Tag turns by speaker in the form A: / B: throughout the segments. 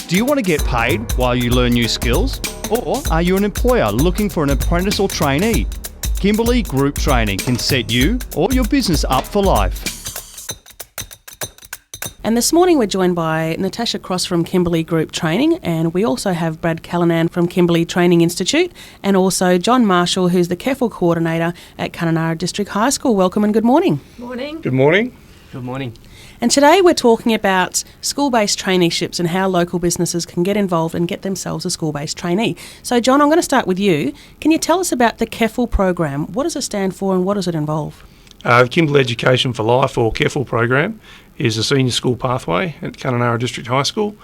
A: Do you want to get paid while you learn new skills? Or are you an employer looking for an apprentice or trainee? Kimberley Group Training can set you or your business up for life.
B: And this morning we're joined by Natasha Cross from Kimberley Group Training, and we also have Brad Callanan from Kimberley Training Institute, and also Jon Marshall, who's the KEFL Coordinator at Kununurra District High School. Welcome and good morning.
C: Morning.
D: Good morning.
E: Good morning.
B: And today we're talking about school-based traineeships and how local businesses can get involved and get themselves a school-based trainee. So Jon, I'm going to start with you. Can you tell us about the KEFL program? What does it stand for and what does it involve?
D: The Kimberley Education for Life, or KEFL program, is a senior school pathway at Kununurra District High School,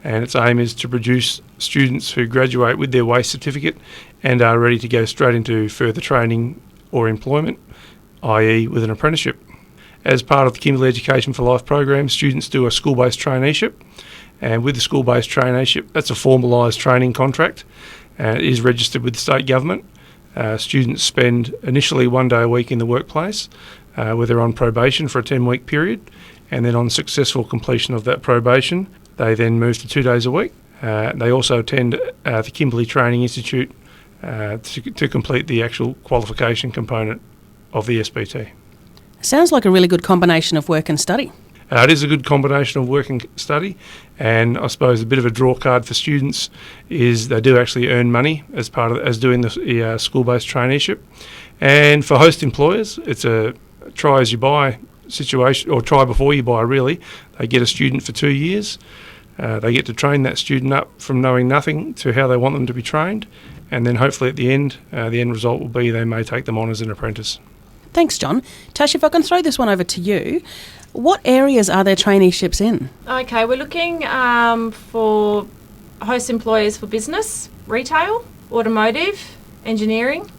D: and its aim is to produce students who graduate with their WACE certificate and are ready to go straight into further training or employment, i.e. with an apprenticeship. As part of the Kimberley Education for Life program, students do a school-based traineeship, and with the school-based traineeship, that's a formalised training contract, and it is registered with the state government. Students spend initially 1 day a week in the workplace where they're on probation for a 10-week period, and then on successful completion of that probation, they then move to 2 days a week. They also attend the Kimberley Training Institute to complete the actual qualification component of the SBT.
B: Sounds like a really good combination of work and study.
D: It is a good combination of work and study, and I suppose a bit of a draw card for students is they do actually earn money as doing the school-based traineeship. And for host employers, it's a try as you buy situation, or try before you buy really. They get a student for 2 years. They get to train that student up from knowing nothing to how they want them to be trained, and then hopefully at the end result will be they may take them on as an apprentice.
B: Thanks, Jon. Tash, if I can throw this one over to you, what areas are there traineeships in?
C: Okay, we're looking for host employers for business, retail, automotive, engineering,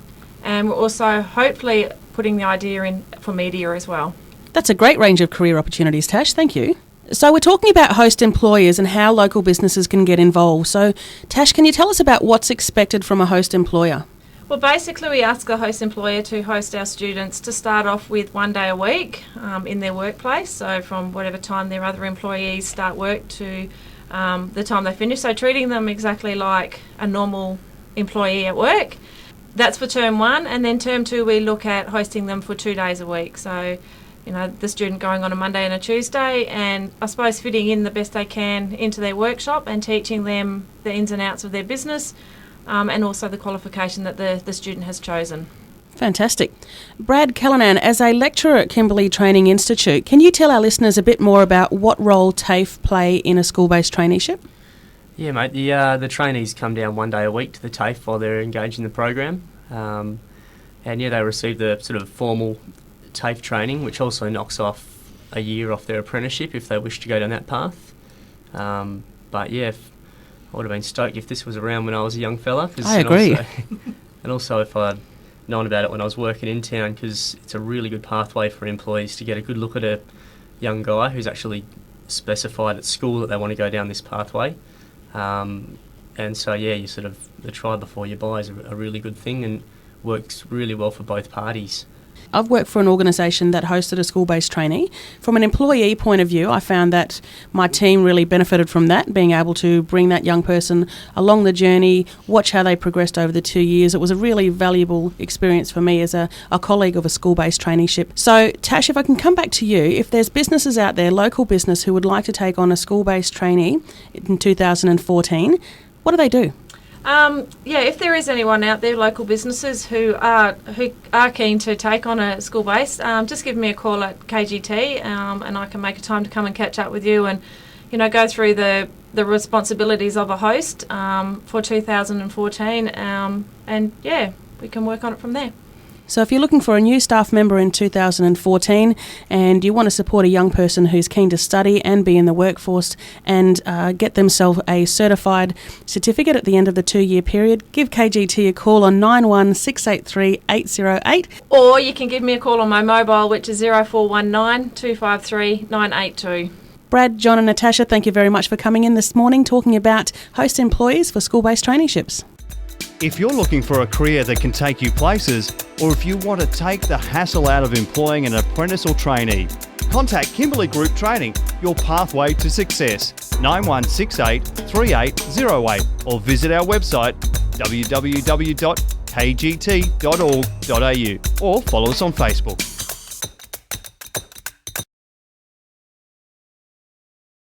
C: and we're also hopefully putting the idea in for media as well.
B: That's a great range of career opportunities, Tash. Thank you. So we're talking about host employers and how local businesses can get involved. So, Tash, can you tell us about what's expected from a host employer?
C: Well, basically we ask the host employer to host our students to start off with 1 day a week in their workplace, so from whatever time their other employees start work to the time they finish, so treating them exactly like a normal employee at work. That's for term 1, and then term 2 we look at hosting them for 2 days a week, so the student going on a Monday and a Tuesday, and I suppose fitting in the best they can into their workshop and teaching them the ins and outs of their business, and also the qualification that the student has chosen.
B: Fantastic. Brad Callanan, as a lecturer at Kimberley Training Institute, can you tell our listeners a bit more about what role TAFE play in a school-based traineeship?
E: Yeah, mate, the trainees come down 1 day a week to the TAFE while they're engaged in the program. They receive the sort of formal TAFE training, which also knocks off a year off their apprenticeship if they wish to go down that path. I would have been stoked if this was around when I was a young fella.
B: I agree.
E: And also if I'd known about it when I was working in town, because it's a really good pathway for employees to get a good look at a young guy who's actually specified at school that they want to go down this pathway. The try before you buy is a really good thing and works really well for both parties.
B: I've worked for an organisation that hosted a school-based trainee. From an employee point of view, I found that my team really benefited from that, being able to bring that young person along the journey, watch how they progressed over the 2 years. It was a really valuable experience for me as a colleague of a school-based traineeship. So, Tash, if I can come back to you, if there's businesses out there, local business, who would like to take on a school-based trainee in 2014, what do they do?
C: If there is anyone out there, local businesses who are keen to take on a school base, just give me a call at KGT, and I can make a time to come and catch up with you and go through the responsibilities of a host for 2014, we can work on it from there.
B: So if you're looking for a new staff member in 2014 and you want to support a young person who's keen to study and be in the workforce and get themselves a certified certificate at the end of the 2-year period, give KGT a call on 91683808. 808.
C: Or you can give me a call on my mobile, which is 0419 253 982.
B: Brad, Jon and Natasha, thank you very much for coming in this morning talking about host employees for school-based traineeships.
A: If you're looking for a career that can take you places, or if you want to take the hassle out of employing an apprentice or trainee, contact Kimberley Group Training, your pathway to success. 9168 3808 or visit our website www.kgt.org.au or follow us on Facebook.